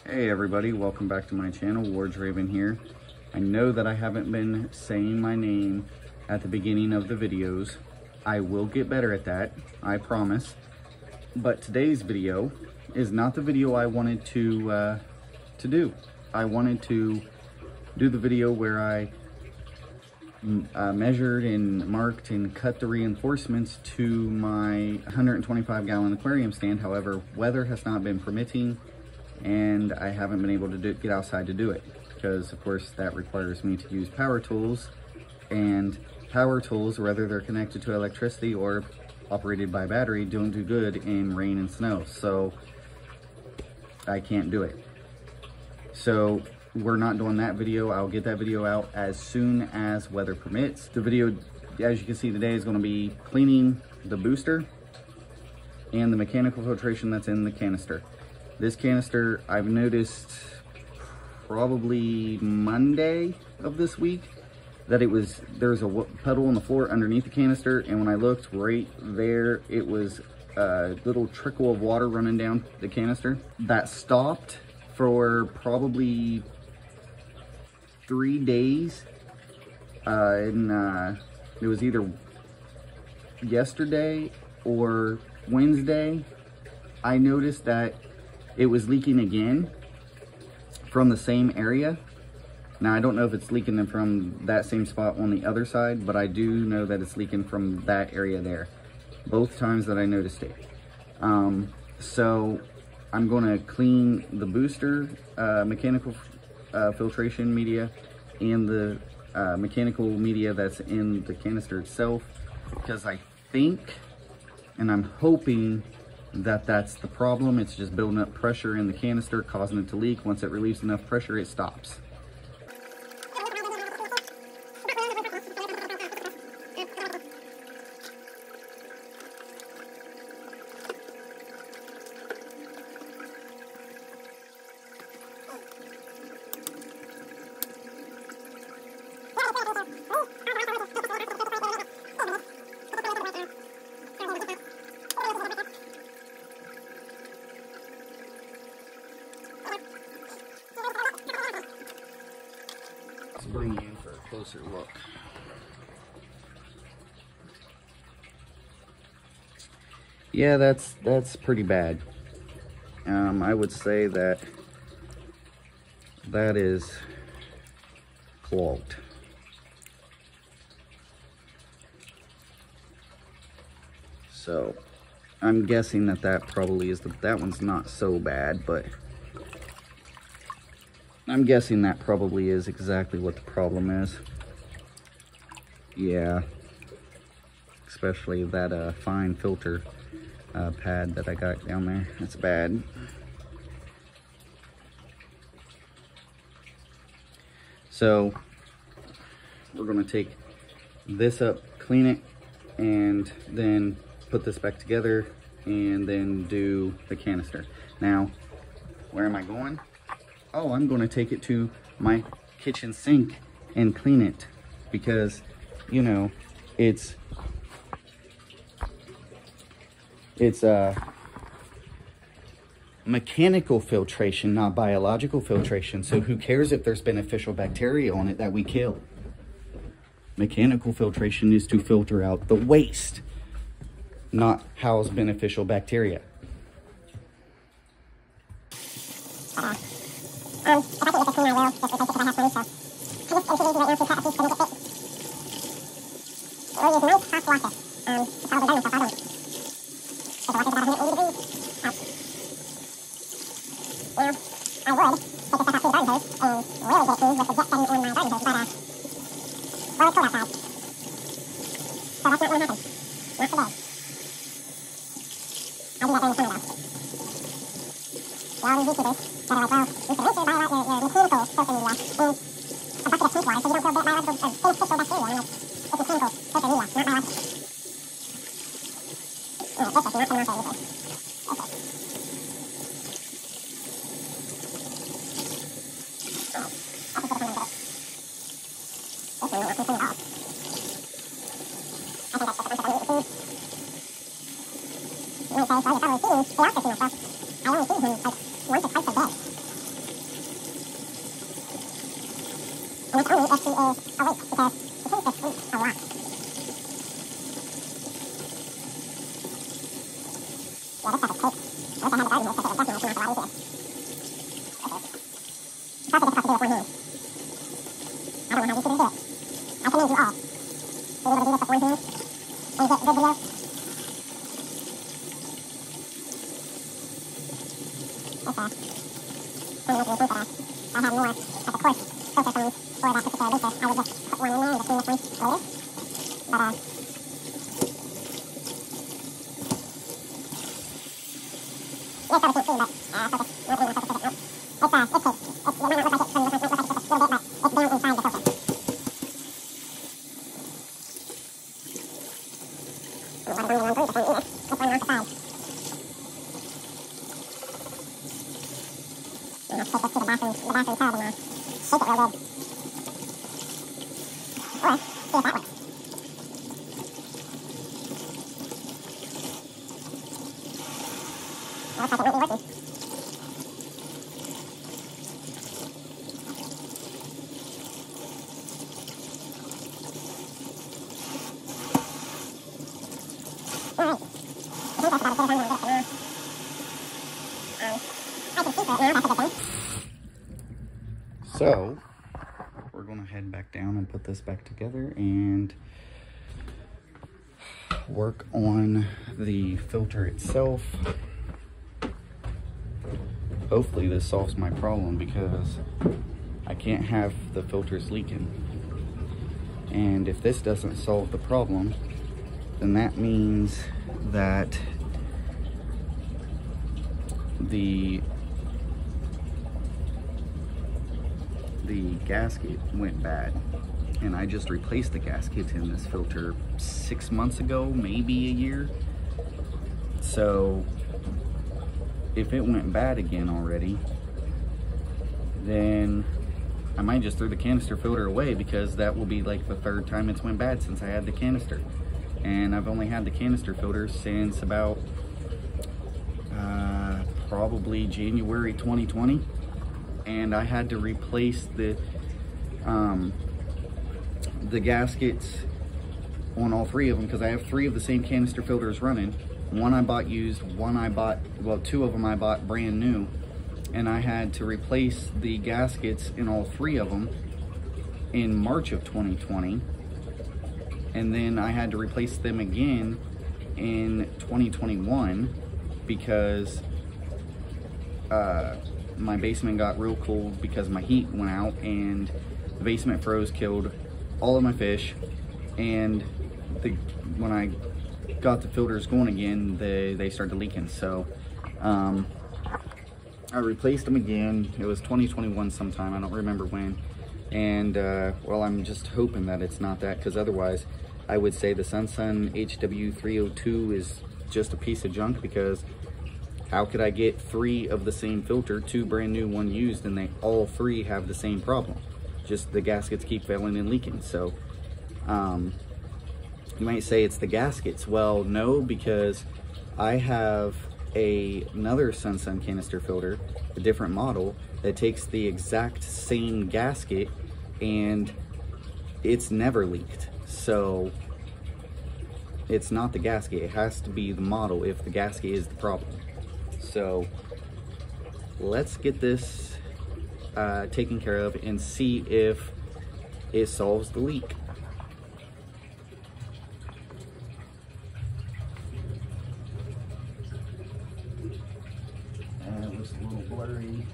Hey everybody, welcome back to my channel. Ward's Raven here. I know that I haven't been saying my name at the beginning of the videos. I will get better at that, I promise. But today's video is not the video I wanted to do. I wanted to do the video where I measured and marked and cut the reinforcements to my 125 gallon aquarium stand. However, weather has not been permitting and I haven't been able to get outside to do it because of course that requires me to use power tools, and power tools, whether they're connected to electricity or operated by battery, don't do good in rain and snow, so I can't do it. So we're not doing that video. I'll get that video out as soon as weather permits. The video, as you can see today, is going to be cleaning the booster and the mechanical filtration that's in the canister. This canister, I've noticed probably Monday of this week that there's a puddle on the floor underneath the canister, and when I looked right there, it was a little trickle of water running down the canister. That stopped for probably 3 days, and it was either yesterday or Wednesday. I noticed that it was leaking again from the same area. Now, I don't know if it's leaking from that same spot on the other side, but I do know that it's leaking from that area there, both times that I noticed it. So I'm going to clean the booster, mechanical filtration media, and the mechanical media that's in the canister itself, because I think, and I'm hoping, that that's the problem. It's just building up pressure in the canister, causing it to leak. Once it relieves enough pressure, it stops. Let's bring you in for a closer look. Yeah, that's pretty bad. I would say that is clogged. So I'm guessing that probably is that one's not so bad, but I'm guessing that probably is exactly what the problem is. Yeah, especially that fine filter pad that I got down there. That's bad. So we're gonna take this up, clean it, and then put this back together, and then do the canister. Now, where am I going? Oh, I'm going to take it to my kitchen sink and clean it, because, you know, it's mechanical filtration, not biological filtration. So who cares if there's beneficial bacteria on it that we kill? Mechanical filtration is to filter out the waste, not house beneficial bacteria. If I can get this clean, I will, just because I have to leave, so I just introduced the anti-cat piece and get it. We'll use nice hot water. It's probably done myself, I don't. Because the water's about 180 degrees. Now, I would take this back out to the garden hose and really get it clean with the jet setting on my garden hose, but, well, it's cold outside. So that's not going to happen. Not today. I'll do that during the summer, though. All these YouTubers that are like, well, you can rinse your mechanical filter media in a bucket of sink water so you don't kill biological or beneficial bacteria. I'm like, it's mechanical filter media, not biological. This is not coming off anything. Okay. I'll just put it on my bed. This one won't clean at all. I think that's just a bunch of unneeded food. You might say, well, you're probably feeding the octopus yourself. I only feed him like once or twice a day. And that's only if she is awake, because the canister sleeps a lot. Yeah, this stuff is cake. I wish I had the garden hose, because it would definitely make life a lot easier. It's also difficult to do with one hand. I don't know how you should do it. I commend you all. Being able to do this with one hand and get good videos. It's one of the things that I had more of the course filter phones for that particular leaker. I would just put one in there and just clean this one later. But, yeah, it's probably too, but, focus. Not really want to focus it. It's cake. It might not look like it from the front, look like it's just a little bit, but it's down inside the filter. The water's only run through the thing either. It's running off the side. I'm going to take this to the bathroom tub and shake it real good. Or see if that works. It looks like it might be working. Alright. I think that's about as good as I'm going to get it now. I can see through it now, that's a good thing. So, we're going to head back down and put this back together and work on the filter itself. Hopefully this solves my problem, because I can't have the filters leaking. And if this doesn't solve the problem, then that means that the gasket went bad, and I just replaced the gasket in this filter 6 months ago, maybe a year. So if it went bad again already, then I might just throw the canister filter away, because that will be like the 3rd time it's went bad since I had the canister. And I've only had the canister filter since about probably January 2020. And I had to replace the gaskets on all 3 of them, because I have 3 of the same canister filters running. One I bought used, one I bought, well, 2 of them I bought brand new, and I had to replace the gaskets in all 3 of them in March of 2020, and then I had to replace them again in 2021 because my basement got real cold because my heat went out, and the basement froze, killed all of my fish, and when I got the filters going again, they started leaking. So I replaced them again. It was 2021 sometime, I don't remember when. And well, I'm just hoping that it's not that, because otherwise I would say the Sunsun HW302 is just a piece of junk, because how could I get 3 of the same filter, 2 brand new, 1 used, and they all 3 have the same problem? Just the gaskets keep failing and leaking. So you might say it's the gaskets. Well, no, because I have another Sunsun canister filter, a different model, that takes the exact same gasket and it's never leaked. So it's not the gasket, it has to be the model if the gasket is the problem. So let's get this taken care of and see if it solves the leak. It looks a little blurry,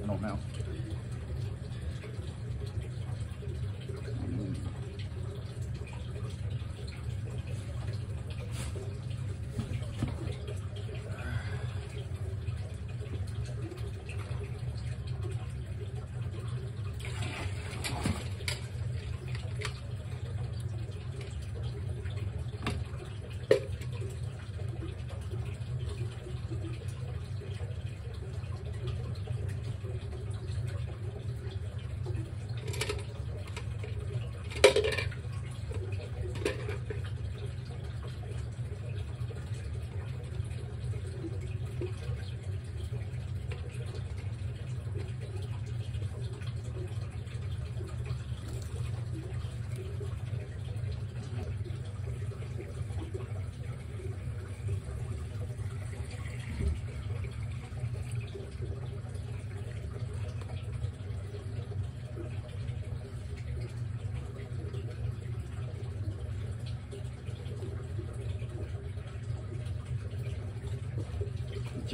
I don't know.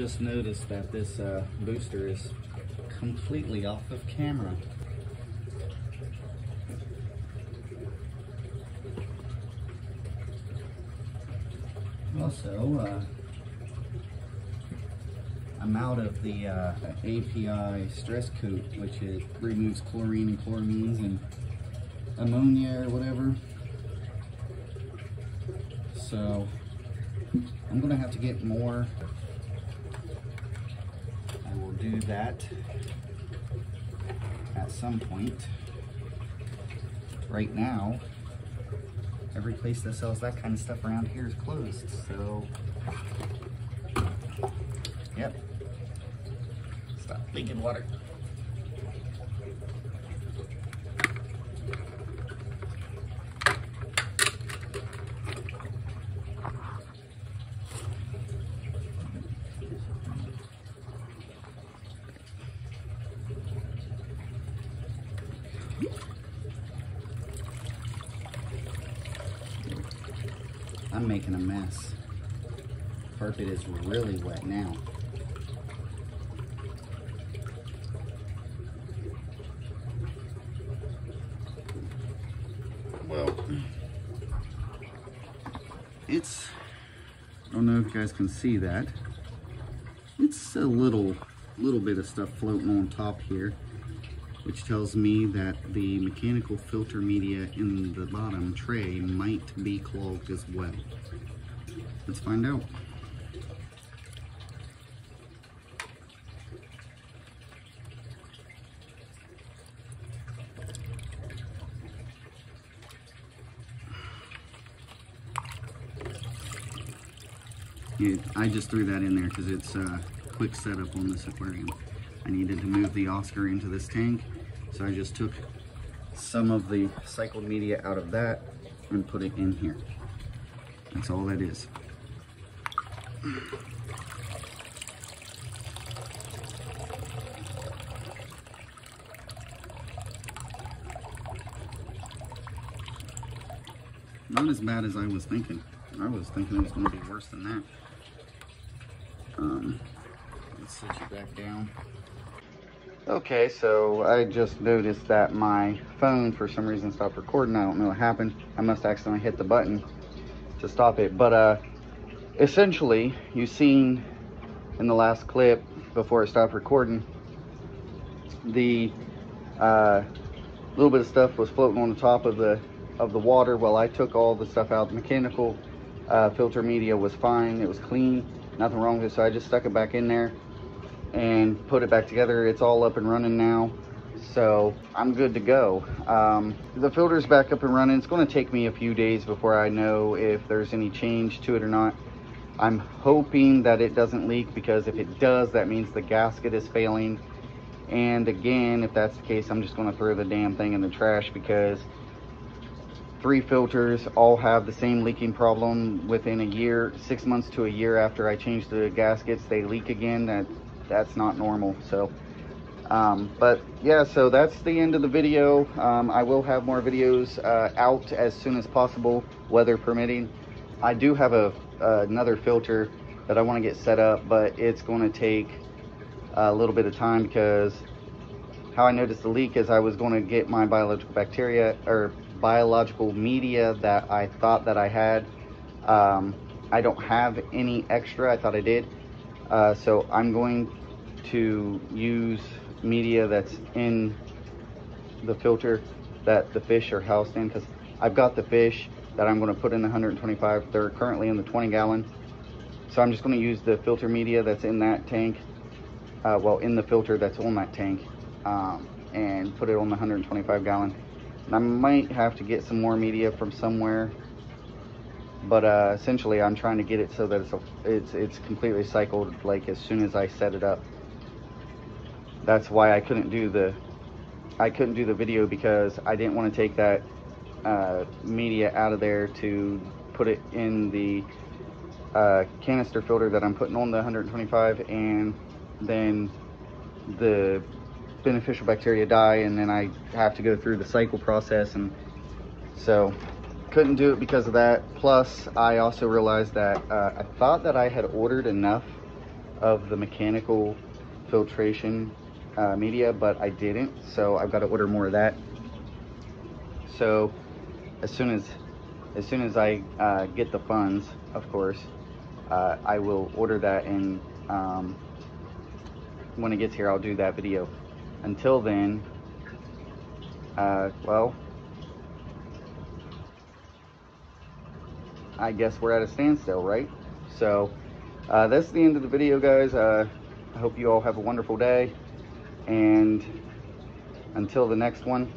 just noticed that this booster is completely off of camera. Also, I'm out of the API stress coat, which it removes chlorine and chloramines and ammonia or whatever. So I'm gonna have to get more. I will do that at some point. Right now, every place that sells that kind of stuff around here is closed, so yep. Stop leaking water. I'm making a mess. Carpet is really wet now. Well, I don't know if you guys can see that. It's a little bit of stuff floating on top here, which tells me that the mechanical filter media in the bottom tray might be clogged as well. Let's find out. Yeah, I just threw that in there because it's a quick setup on this aquarium. I needed to move the Oscar into this tank, so I just took some of the cycled media out of that and put it in here. That's all that is. Not as bad as I was thinking. I was thinking it was going to be worse than that. Let's set you back down. Okay, so I just noticed that my phone for some reason stopped recording. I don't know what happened. I must accidentally hit the button to stop it. But essentially, you seen in the last clip before it stopped recording, the little bit of stuff was floating on the top of the water. Well, I took all the stuff out. The mechanical filter media was fine. It was clean. Nothing wrong with it. So I just stuck it back in there and put it back together. It's all up and running now, so I'm good to go. The filter's back up and running. It's going to take me a few days before I know if there's any change to it or not. I'm hoping that it doesn't leak, because if it does, that means the gasket is failing. And again, if that's the case, I'm just going to throw the damn thing in the trash, because 3 filters all have the same leaking problem within a year. 6 months to a year after I change the gaskets, they leak again. That's not normal. So but yeah, so that's the end of the video. I will have more videos out as soon as possible, weather permitting. I do have another filter that I want to get set up, but it's going to take a little bit of time, because how I noticed the leak is I was going to get my biological bacteria or biological media that I thought that I had. I don't have any extra. I thought I did. So I'm going to use media that's in the filter that the fish are housed in, because I've got the fish that I'm going to put in the 125. They're currently in the 20 gallon. So I'm just going to use the filter media that's in that tank, well, in the filter that's on that tank, and put it on the 125 gallon. And I might have to get some more media from somewhere, but essentially I'm trying to get it so that it's completely cycled, like as soon as I set it up. That's why I couldn't do the video, because I didn't want to take that media out of there to put it in the canister filter that I'm putting on the 125, and then the beneficial bacteria die, and then I have to go through the cycle process, and so couldn't do it because of that. Plus I also realized that I thought that I had ordered enough of the mechanical filtration media, but I didn't, so I've got to order more of that. So as soon as I get the funds, of course, I will order that, and when it gets here, I'll do that video. Until then, well, I guess we're at a standstill, right? So that's the end of the video, guys. I hope you all have a wonderful day, and until the next one,